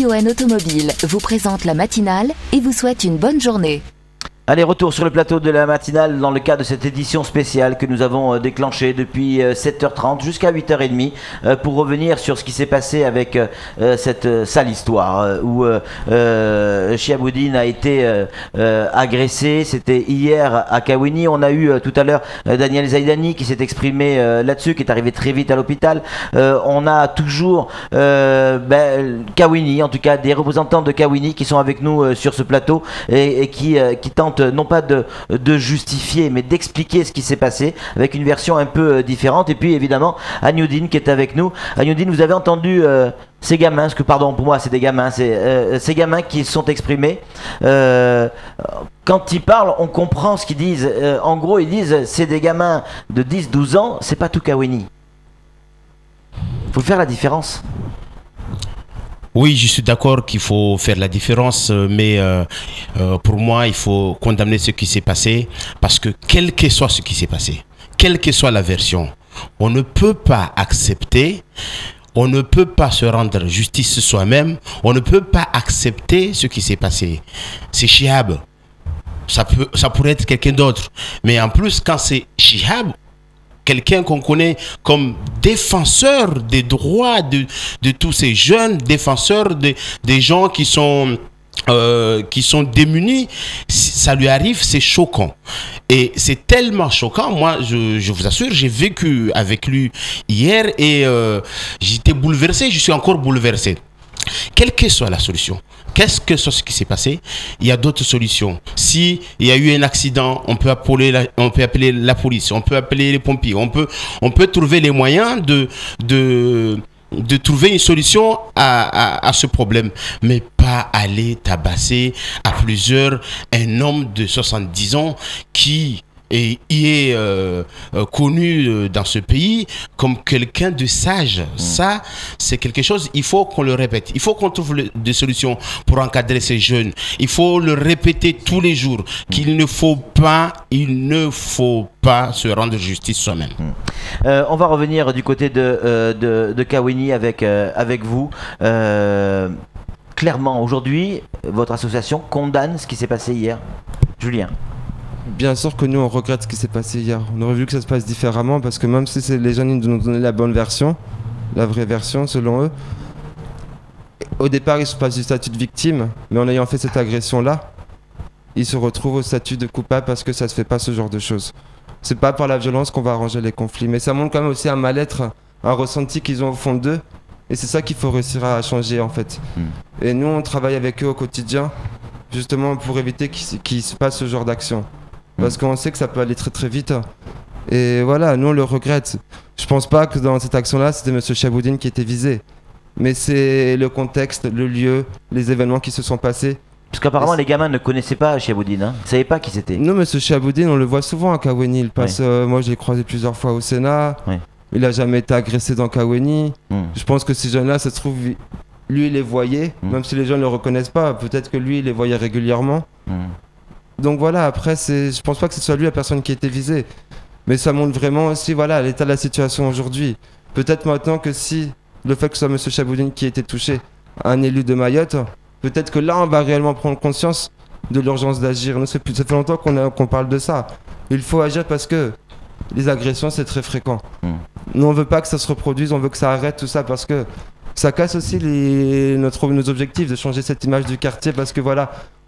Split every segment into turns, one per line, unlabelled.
Radio N Automobile vous présente la matinale et vous souhaite une bonne journée.
Allez, retour sur le plateau de la matinale dans le cadre de cette édition spéciale que nous avons déclenchée depuis 7h30 jusqu'à 8h30 pour revenir sur ce qui s'est passé avec cette sale histoire où Chiaboudine a été agressé. C'était hier à Kawini. On a eu tout à l'heure Daniel Zaidani qui s'est exprimé là-dessus, qui est arrivé très vite à l'hôpital. On a toujours Kawini, en tout cas des représentants de Kawini qui sont avec nous sur ce plateau et qui tentent non pas de justifier mais d'expliquer ce qui s'est passé avec une version un peu différente. Et puis évidemment Agnoudine qui est avec nous. Agnoudine, vous avez entendu ces gamins, parce que pardon pour moi c'est des gamins, c'est ces gamins qui se sont exprimés. Quand ils parlent on comprend ce qu'ils disent. En gros ils disent c'est des gamins de 10-12 ans, c'est pas tout Kawini. Faut faire la différence.
Oui, je suis d'accord qu'il faut faire la différence, mais pour moi, il faut condamner ce qui s'est passé, parce que quel que soit ce qui s'est passé, quelle que soit la version, on ne peut pas accepter, on ne peut pas se rendre justice soi-même, on ne peut pas accepter ce qui s'est passé. C'est Chihab, ça pourrait être quelqu'un d'autre, mais en plus, quand c'est Chihab, quelqu'un qu'on connaît comme défenseur des droits de tous ces jeunes, défenseur des gens qui sont démunis, ça lui arrive, c'est choquant. Et c'est tellement choquant, moi je vous assure, j'ai vécu avec lui hier et j'étais bouleversé, je suis encore bouleversé. Quelle que soit la solution, qu'est-ce que soit ce qui s'est passé, il y a d'autres solutions. Si il y a eu un accident, on peut appeler la police, on peut appeler les pompiers, on peut trouver les moyens de trouver une solution à ce problème, mais pas aller tabasser à plusieurs un homme de 70 ans qui est connu dans ce pays comme quelqu'un de sage. Ça, c'est quelque chose, il faut qu'on le répète. Il faut qu'on trouve des solutions pour encadrer ces jeunes. Il faut le répéter tous les jours qu'il ne faut pas se rendre justice soi-même.
On va revenir du côté de Kawini avec vous. Clairement, aujourd'hui, votre association condamne ce qui s'est passé hier. Julien.
Bien sûr que nous on regrette ce qui s'est passé hier. On aurait voulu que ça se passe différemment parce que même si les jeunes nous ont donné la bonne version, la vraie version selon eux, au départ ils se passent du statut de victime, mais en ayant fait cette agression là, ils se retrouvent au statut de coupable parce que ça se fait pas ce genre de choses. C'est pas par la violence qu'on va arranger les conflits, mais ça montre quand même aussi un mal-être, un ressenti qu'ils ont au fond d'eux, et c'est ça qu'il faut réussir à changer en fait. Et nous on travaille avec eux au quotidien justement pour éviter qu'il se passe ce genre d'action. Parce qu'on sait que ça peut aller très très vite. Et voilà, nous on le regrette. Je pense pas que dans cette action-là, c'était M. Chiaboudine qui était visé. Mais c'est le contexte, le lieu, les événements qui se sont passés.
Parce qu'apparemment les gamins ne connaissaient pas Chiaboudine, hein. Ils ne savaient pas qui c'était.
Nous, M. Chiaboudine, on le voit souvent à Kawini. Il passe, moi je l'ai croisé plusieurs fois au Sénat. Oui. Il n'a jamais été agressé dans Kawini. Je pense que ces jeunes-là, ça se trouve, lui il les voyait, même si les gens ne le reconnaissent pas. Peut-être que lui il les voyait régulièrement. Donc voilà, après, je pense pas que ce soit lui la personne qui a été visée. Mais ça montre vraiment aussi l'état de la situation aujourd'hui. Peut-être maintenant que si le fait que ce soit M. Chiaboudine qui a été touché, un élu de Mayotte, peut-être que là on va réellement prendre conscience de l'urgence d'agir. Nous, ça fait longtemps qu'on parle de ça. Il faut agir parce que les agressions c'est très fréquent. Nous on veut pas que ça se reproduise, on veut que ça arrête tout ça parce que ça casse aussi nos objectifs de changer cette image du quartier parce que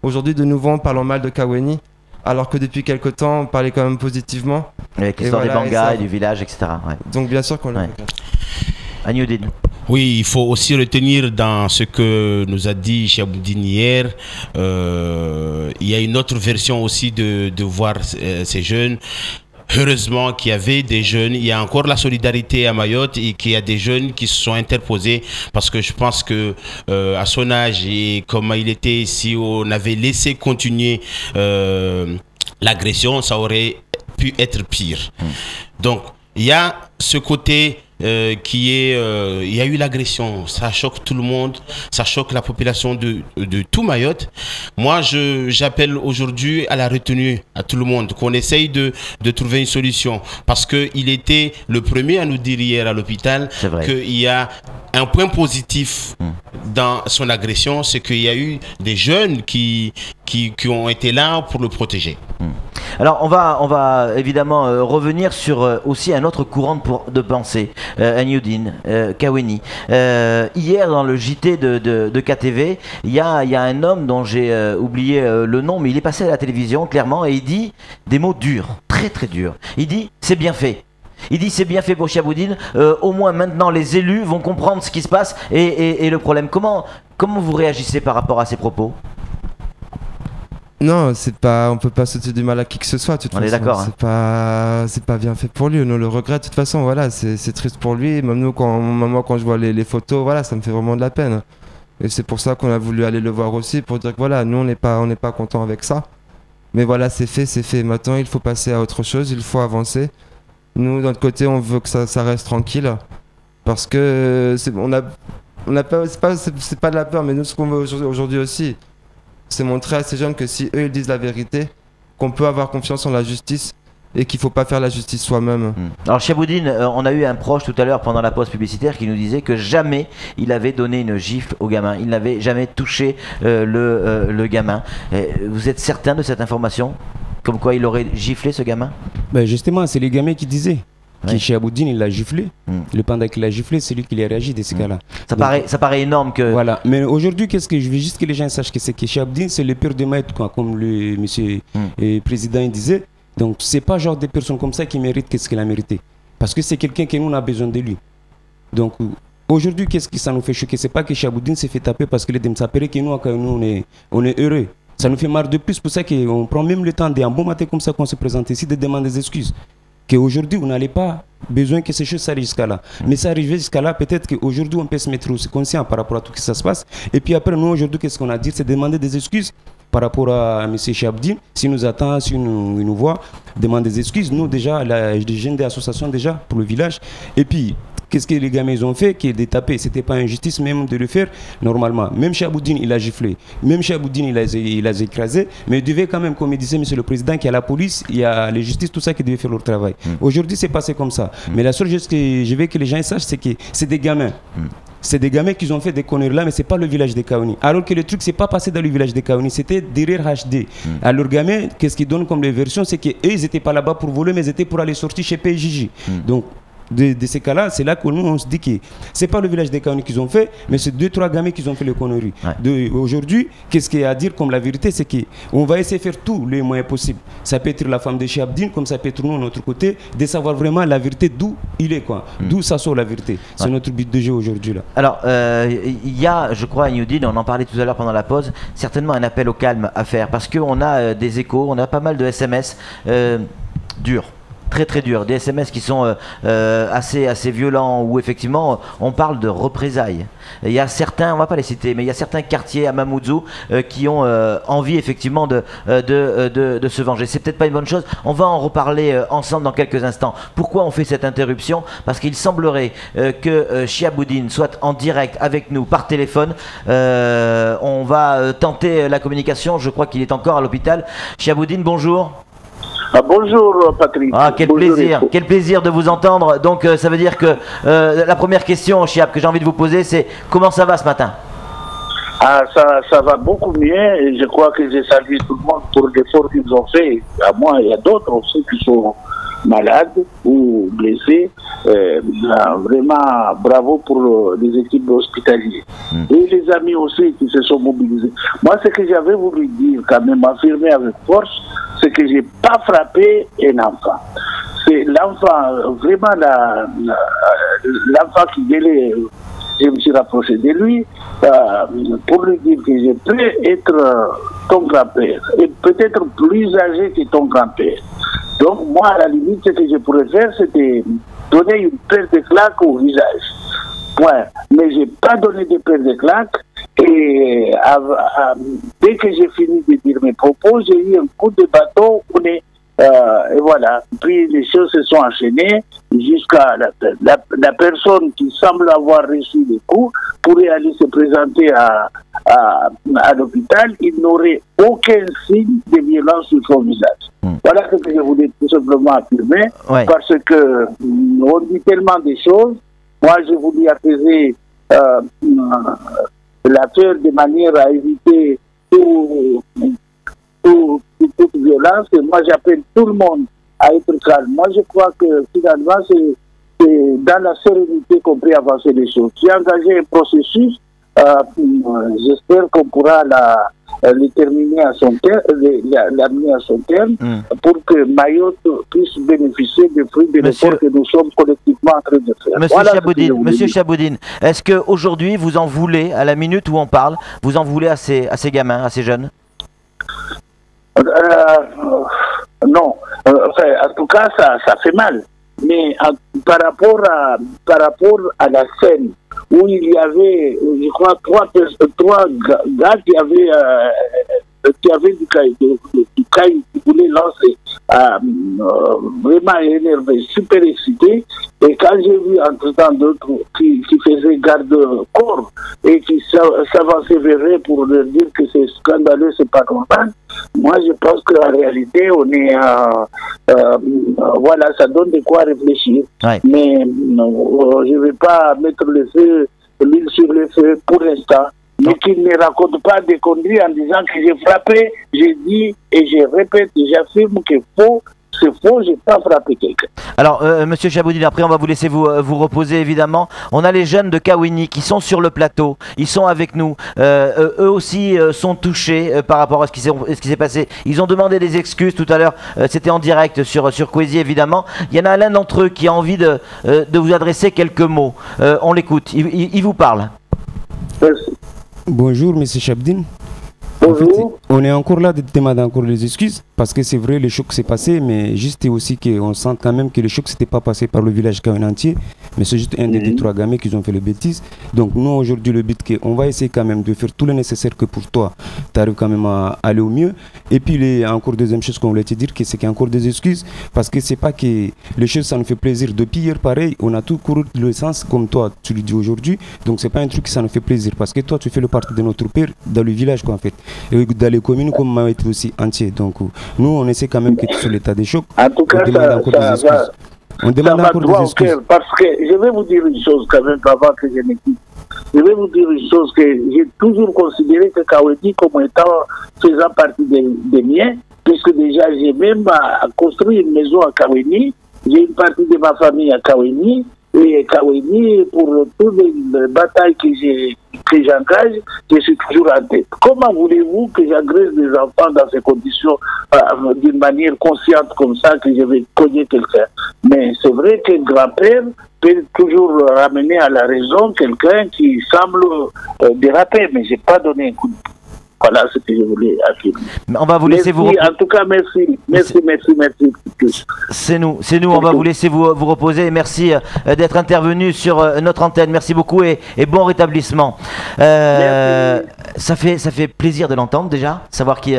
aujourd'hui de nouveau on parle en mal de Kawini alors que depuis quelque temps on parlait quand même positivement.
Avec l'histoire des bangas et du village, etc. Ouais.
Donc bien sûr qu'on le regrette.
Agnoudine.
Oui, il faut aussi retenir dans ce que nous a dit Chiaboudine hier, il y a une autre version aussi de voir ces jeunes. Heureusement qu'il y avait des jeunes, il y a encore la solidarité à Mayotte et qu'il y a des jeunes qui se sont interposés parce que je pense que à son âge et comme il était, si on avait laissé continuer l'agression, ça aurait pu être pire. Donc il y a ce côté il y a eu l'agression. Ça choque tout le monde, ça choque la population de tout Mayotte. Moi, j'appelle aujourd'hui à la retenue, à tout le monde, qu'on essaye de trouver une solution. Parce qu'il était le premier à nous dire hier à l'hôpital qu'il y a un point positif dans son agression, c'est qu'il y a eu des jeunes qui ont été là pour le protéger.
Alors on va évidemment revenir sur aussi un autre courant de pensée, Agnew-Dine, Kaweni. Hier dans le JT de KTV, il y a un homme dont j'ai oublié le nom, mais il est passé à la télévision clairement et il dit des mots durs, très très durs. Il dit c'est bien fait. Il dit c'est bien fait pour Chiaboudine, au moins maintenant les élus vont comprendre ce qui se passe et le problème. Comment vous réagissez par rapport à ces propos?
Non, on peut pas sauter du mal à qui que ce soit. De toute façon,
on est d'accord.
C'est pas bien fait pour lui. On le regrette. De toute façon, voilà, c'est triste pour lui. Même moi, quand je vois les photos, voilà, ça me fait vraiment de la peine. Et c'est pour ça qu'on a voulu aller le voir aussi pour dire que voilà, nous on n'est pas content avec ça. Mais voilà, c'est fait. Maintenant, il faut passer à autre chose. Il faut avancer. Nous, d'un côté, on veut que ça reste tranquille parce que c'est pas de la peur, mais nous, ce qu'on veut aujourd'hui aussi, c'est montrer à ces jeunes que si eux ils disent la vérité, qu'on peut avoir confiance en la justice et qu'il ne faut pas faire la justice soi-même.
Alors Chiaboudine, on a eu un proche tout à l'heure pendant la pause publicitaire qui nous disait que jamais il avait donné une gifle au gamin, il n'avait jamais touché le gamin. Vous êtes certain de cette information? Comme quoi il aurait giflé ce gamin?
Ben justement, c'est les gamins qui disaient. Qui Chiaboudine il l'a giflé. Le panda qu'il a giflé, c'est lui qui a réagi de ce cas-là.
Ça paraît énorme que.
Voilà. Mais aujourd'hui, qu'est-ce que je veux juste que les gens sachent que c'est que Chiaboudine, c'est le père de Maït, comme le monsieur président il disait. Donc c'est pas genre des personnes comme ça qui méritent qu'est-ce qu'il a mérité. Parce que c'est quelqu'un qui nous on a besoin de lui. Donc aujourd'hui, qu'est-ce que ça nous fait choquer? C'est pas que Chiaboudine s'est fait taper parce que les sapeurs que nous on est heureux. Ça nous fait marre de plus. Pour ça qu'on prend même le temps d'un bon matin comme ça qu'on se présente ici de demander des excuses. Qu'aujourd'hui, on n'allait pas besoin que ces choses s'arrivent jusqu'à là. Mais ça arrive jusqu'à là, peut-être qu'aujourd'hui, on peut se mettre aussi conscient par rapport à tout ce qui se passe. Et puis après, nous, aujourd'hui, qu'est-ce qu'on a dit? C'est demander des excuses par rapport à M. Chiaboudine. S'il nous attend, s'il nous voit, demande des excuses. Nous, déjà, les jeunes des associations, déjà, pour le village. Et puis, qu'est-ce que les gamins ont fait qui est de taper? C'était pas injustice même de le faire normalement. Même Chiaboudine, il a giflé. Même Chiaboudine, il a écrasé. Mais il devait quand même, comme il disait M. le Président, qu'il y a la police, il y a les justices, tout ça qui devait faire leur travail. Aujourd'hui, c'est passé comme ça. Mais la seule chose que je veux que les gens sachent, c'est que c'est des gamins. C'est des gamins qui ont fait des conneries là, mais c'est pas le village de Kaweni. Alors que le truc, c'est pas passé dans le village de Kaweni, c'était derrière HD. Alors, les gamins, qu'est-ce qu'ils donnent comme les versions? C'est qu'eux, ils étaient pas là-bas pour voler, mais ils étaient pour aller sortir chez PJJ. Donc, de ces cas-là, c'est là que nous on se dit que c'est pas le village des Kaweni qu'ils ont fait, mais c'est 2-3 gamins qui ont fait les conneries. Aujourd'hui, qu'est-ce qu'il y a à dire comme la vérité, c'est qu'on va essayer de faire tous les moyens possibles. Ça peut être la femme de Chiaboudine, comme ça peut être nous de notre côté, de savoir vraiment la vérité d'où il est, quoi. D'où ça sort la vérité. C'est notre but de jeu aujourd'hui là.
Alors, il y a, je crois, à Agnew-Dine, on en parlait tout à l'heure pendant la pause, certainement un appel au calme à faire, parce qu'on a des échos, on a pas mal de SMS durs. Très très dur, des SMS qui sont assez violents, où effectivement on parle de représailles. Il y a certains, on va pas les citer, mais il y a certains quartiers à Mamoudzou qui ont envie effectivement de se venger. C'est peut-être pas une bonne chose, on va en reparler ensemble dans quelques instants. Pourquoi on fait cette interruption? Parce qu'il semblerait que Chiaboudine soit en direct avec nous par téléphone. On va tenter la communication, je crois qu'il est encore à l'hôpital. Chiaboudine, bonjour.
Bonjour Patrick.
Quel plaisir de vous entendre. Donc ça veut dire que la première question, Chiab, que j'ai envie de vous poser, c'est comment ça va ce matin?
Ça va beaucoup mieux et je crois que j'ai salué tout le monde pour l'effort qu'ils ont fait. À moi et à d'autres aussi qui sont malades ou blessés. Vraiment bravo pour les équipes hospitalières. Et les amis aussi qui se sont mobilisés. Moi, ce que j'avais voulu dire, quand même, affirmer avec force, c'est que j'ai pas frappé un enfant. C'est l'enfant, vraiment l'enfant qui gueulait. Je me suis rapproché de lui pour lui dire que je peux être ton grand-père et peut-être plus âgé que ton grand-père. Donc moi, à la limite, ce que je pourrais faire, c'était donner une paire de claques au visage. Point. Mais je n'ai pas donné de paire de claques et dès que j'ai fini de dire mes propos, j'ai eu un coup de bâton et voilà. Puis les choses se sont enchaînées jusqu'à la personne qui semble avoir reçu les coups pourrait aller se présenter à l'hôpital. Il n'aurait aucun signe de violence sur son visage. Voilà ce que je voulais tout simplement affirmer, parce que on dit tellement de choses. Moi, je voulais apaiser l'affaire de manière à éviter toute violence. Et moi, j'appelle tout le monde à être calme. Moi, je crois que finalement, c'est dans la sérénité qu'on peut avancer les choses. J'ai engagé un processus. J'espère qu'on pourra le terminer à son terme, l'amener à son terme, pour que Mayotte puisse bénéficier des fruits de l'effort que nous sommes collectivement en train de faire.
Monsieur Chaboudine, est-ce qu'aujourd'hui vous en voulez, à la minute où on parle, vous en voulez à ces gamins, à ces jeunes?
Non. En tout cas, ça fait mal. Mais par rapport à la scène où il y avait, je crois, trois gars qui avaient du caillou qui voulaient lancer, vraiment énervé, super excité. Et quand j'ai vu entre-temps d'autres qui faisaient garde-corps et qui s'avançaient vers eux pour leur dire que c'est scandaleux, c'est pas normal, moi je pense qu'en réalité on est voilà, ça donne de quoi réfléchir. Mais je ne vais pas mettre l'huile sur le feu pour l'instant. Mais qu'il ne raconte pas des conneries en disant que j'ai frappé, j'ai dit et je répète, j'affirme que c'est faux, j'ai pas frappé quelqu'un.
Alors, monsieur Chaboudine, après on va vous laisser vous reposer évidemment. On a les jeunes de Kawéni qui sont sur le plateau, ils sont avec nous. Eux aussi sont touchés par rapport à ce qui s'est passé. Ils ont demandé des excuses tout à l'heure, c'était en direct sur Kwezi évidemment. Il y en a l'un d'entre eux qui a envie de vous adresser quelques mots. On l'écoute, il vous parle.
Merci.
Bonjour, monsieur Chaboudine. En fait, on est encore là de demander encore les excuses parce que c'est vrai, le choc s'est passé, mais juste aussi qu'on sent quand même que le choc s'était pas passé par le village Kawéni entier, mais c'est juste un des trois gamins qui ont fait le bêtise. Donc nous aujourd'hui le but on va essayer quand même de faire tout le nécessaire que pour toi tu arrives quand même à aller au mieux. Et puis encore deuxième chose qu'on voulait te dire, c'est qu'il y a encore des excuses parce que c'est pas que les choses ça nous fait plaisir. Depuis hier pareil, on a tout couru le sens comme toi tu le dis aujourd'hui, donc c'est pas un truc que ça nous fait plaisir parce que toi tu fais le partie de notre père dans le village quoi en fait. Et dans les communes comme Mayotte aussi entier. Donc nous on essaie quand même que tu sois sur l'état des chocs.
En tout cas, on demande encore des excuses. Parce que je vais vous dire une chose quand même avant que je ne quitte. Je vais vous dire une chose que j'ai toujours considéré que Kawéni comme étant faisant partie des miens, puisque déjà j'ai même construit une maison à Kawéni, j'ai une partie de ma famille à Kawéni, et Kawéni, pour toutes les batailles que j'engage, je suis toujours en tête. Comment voulez-vous que j'agresse des enfants dans ces conditions d'une manière consciente comme ça, que je vais cogner quelqu'un? Mais c'est vrai qu'un grand-père peut toujours ramener à la raison quelqu'un qui semble déraper, mais je n'ai pas donné un coup de... Voilà ce que je voulais affirmer.
On va vous laisser vous reposer.
En tout cas, merci.
C'est nous. On va vous laisser vous reposer. Merci d'être intervenu sur notre antenne. Merci beaucoup et bon rétablissement. Ça fait plaisir de l'entendre déjà, savoir qui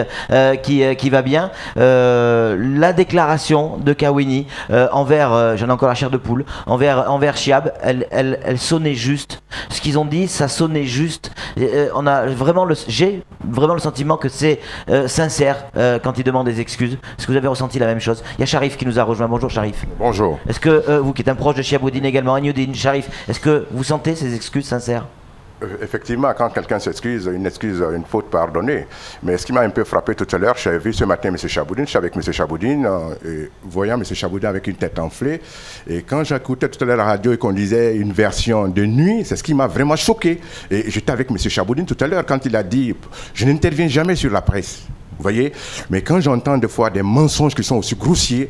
va bien. La déclaration de Kawéni envers, j'en ai encore la chair de poule, envers Chiab, elle sonnait juste. Ce qu'ils ont dit, ça sonnait juste. On a j'ai vraiment le sentiment que c'est sincère quand ils demandent des excuses. Est-ce que vous avez ressenti la même chose? Il y a Sharif qui nous a rejoint. Bonjour Sharif.
Bonjour.
Est-ce que vous qui êtes un proche de Chiaboudine également, Agnoudine, Sharif, est-ce que vous sentez ces excuses sincères?
Effectivement, quand quelqu'un s'excuse, une faute pardonnée. Mais ce qui m'a un peu frappé tout à l'heure, j'avais vu ce matin M. Chaboudine, je suis avec M. Chaboudine, voyant M. Chaboudine avec une tête enflée. Et quand j'écoutais tout à l'heure la radio et qu'on disait une version de nuit, c'est ce qui m'a vraiment choqué. Et j'étais avec M. Chaboudine tout à l'heure quand il a dit « Je n'interviens jamais sur la presse ». Vous voyez? Mais quand j'entends des fois des mensonges qui sont aussi grossiers,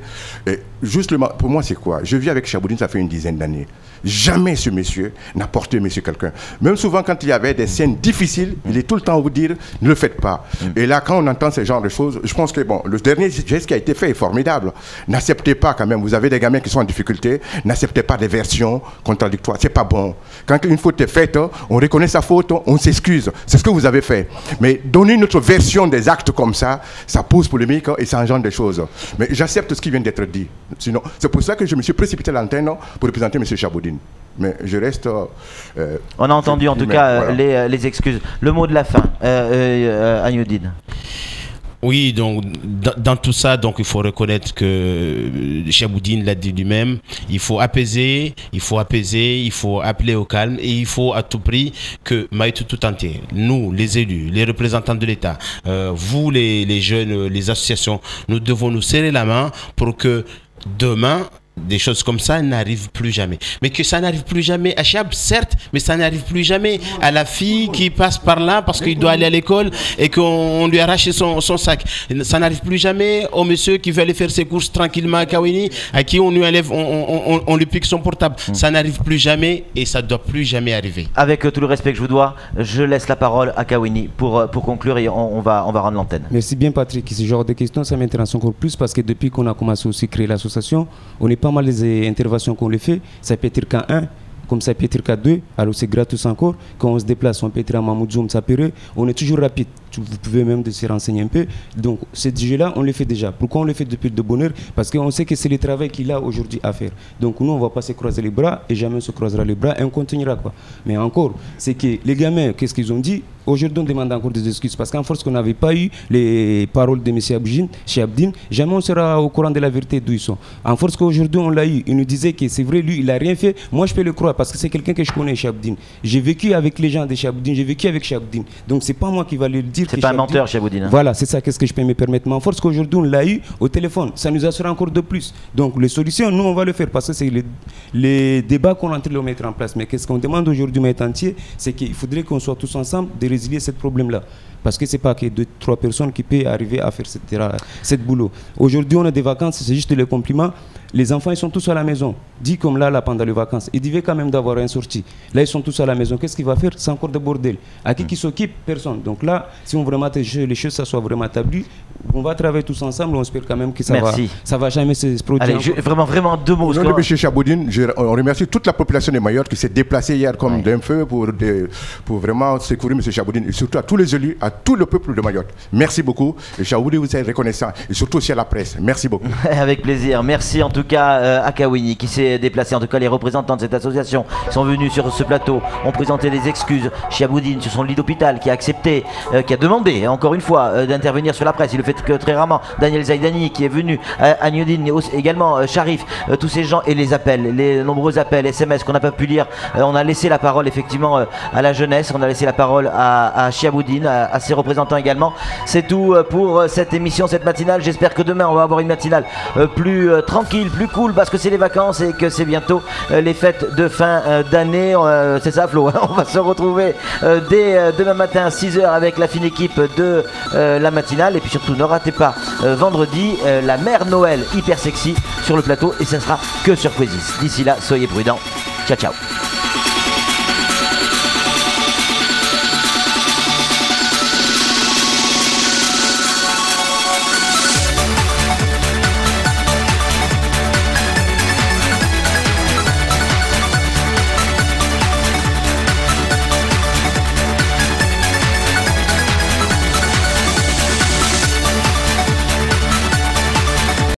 justement, pour moi, c'est quoi? Je vis avec Chaboudine, ça fait une dizaine d'années. Jamais ce monsieur n'a porté monsieur quelqu'un. Même souvent, quand il y avait des scènes difficiles, il est tout le temps à vous dire, ne le faites pas. Et là, quand on entend ce genre de choses, je pense que, bon, le dernier geste qui a été fait est formidable. N'acceptez pas quand même, vous avez des gamins qui sont en difficulté, n'acceptez pas des versions contradictoires. C'est pas bon. Quand une faute est faite, on reconnaît sa faute, on s'excuse. C'est ce que vous avez fait. Mais donner une autre version des actes comme ça pose polémique et ça engendre des choses. Mais j'accepte ce qui vient d'être dit. Sinon, c'est pour ça que je me suis précipité à l'antenne pour représenter M. Chaboudine. Mais je reste...
on a entendu en tout cas voilà. les excuses. Le mot de la fin, Agneudine.
Oui, donc dans tout ça, donc il faut reconnaître que Chaboudine l'a dit lui-même, il faut apaiser, il faut appeler au calme et il faut à tout prix que Maïtou tout entier, nous les élus, les représentants de l'État, vous les jeunes, les associations, nous devons nous serrer la main pour que demain des choses comme ça n'arrivent plus jamais. Mais que ça n'arrive plus jamais à Chab, certes, mais ça n'arrive plus jamais à la fille qui passe par là parce qu'il doit aller à l'école et qu'on lui arrache son sac. Ça n'arrive plus jamais au monsieur qui veut aller faire ses courses tranquillement à Kawéni, à qui on lui enlève, on lui pique son portable. Ça n'arrive plus jamais et ça ne doit plus jamais arriver.
Avec tout le respect que je vous dois, je laisse la parole à Kawéni pour conclure et on va rendre l'antenne.
Merci bien Patrick. Ce genre de questions, ça m'intéresse encore plus parce que depuis qu'on a commencé aussi à créer l'association, on n'est pas mal les interventions qu'on les fait, ça peut être qu'à 1, comme ça peut être qu'à 2, alors c'est gratos encore. Quand on se déplace, on peut être à Mamoudzou, Sapere, on est toujours rapide. Vous pouvez même se renseigner un peu. Donc, ce jeu-là, on le fait déjà. Pourquoi on le fait depuis de bonne heure? Parce qu'on sait que c'est le travail qu'il a aujourd'hui à faire. Donc, nous, on ne va pas se croiser les bras et jamais on se croisera les bras et on continuera, quoi. Mais encore, c'est que les gamins, qu'est-ce qu'ils ont dit? Aujourd'hui, on demande encore des excuses parce qu'en force qu'on n'avait pas eu les paroles de M. Abdine, jamais on sera au courant de la vérité d'où ils sont. En force qu'aujourd'hui, on l'a eu. Il nous disait que c'est vrai, lui, il n'a rien fait. Moi, je peux le croire parce que c'est quelqu'un que je connais, Abdine. J'ai vécu avec les gens de Abdine, j'ai vécu avec Abdine. Donc, c'est pas moi qui va le dire.
C'est pas un menteur, Chaboudine. Hein.
Voilà, c'est ça, qu'est-ce que je peux me permettre. Mais en force qu'aujourd'hui, on l'a eu au téléphone. Ça nous assure encore de plus. Donc, les solutions, nous, on va le faire parce que c'est les débats qu'on est en train de mettre en place. Mais qu'est-ce qu'on demande aujourd'hui, maître entier, c'est qu'il faudrait qu'on soit tous ensemble de résilier ce problème-là. Parce que ce n'est pas que 2-3 personnes qui peuvent arriver à faire cette boulot. Aujourd'hui, on a des vacances, c'est juste les compliments. Les enfants, ils sont tous à la maison. Dit comme là, pendant les vacances. Ils devaient quand même d'avoir un sorti. Là, ils sont tous à la maison. Qu'est-ce qu'il va faire? C'est encore de bordel. À qui s'occupe? Personne. Donc là, si on vraiment les choses, ça soit vraiment établi, on va travailler tous ensemble. On espère quand même que ça va jamais se produire.
Allez, vraiment 2 mots.
Au nom de M. Chaboudine, on remercie toute la population de Mayotte qui s'est déplacée hier comme d'un feu pour vraiment secourir M. Chaboudine et surtout à tous les élus, à tout le peuple de Mayotte. Merci beaucoup. Et Chaboudine, vous êtes reconnaissant. Et surtout aussi à la presse. Merci beaucoup.
Avec plaisir. Merci en tout cas à Kawéni qui s'est déplacé. En tout cas, les représentants de cette association sont venus sur ce plateau, ont présenté des excuses. Chaboudine sur son lit d'hôpital qui a accepté, qui a demandé encore une fois d'intervenir sur la presse. Il le fait que très rarement. Daniel Zaidani qui est venu, Agneudine également, Sharif, tous ces gens et les appels, les nombreux appels, SMS qu'on n'a pas pu lire. On a laissé la parole effectivement à la jeunesse, on a laissé la parole à Chaboudine, à ses représentants également. C'est tout pour cette émission, cette matinale. J'espère que demain on va avoir une matinale plus tranquille, plus cool parce que c'est les vacances et que c'est bientôt les fêtes de fin d'année. C'est ça Flo, on va se retrouver dès demain matin à 6h avec la fine équipe de la matinale. Et puis surtout ne ratez pas vendredi la mère Noël hyper sexy sur le plateau et ce ne sera que sur Poésis. D'ici là, soyez prudents. Ciao ciao.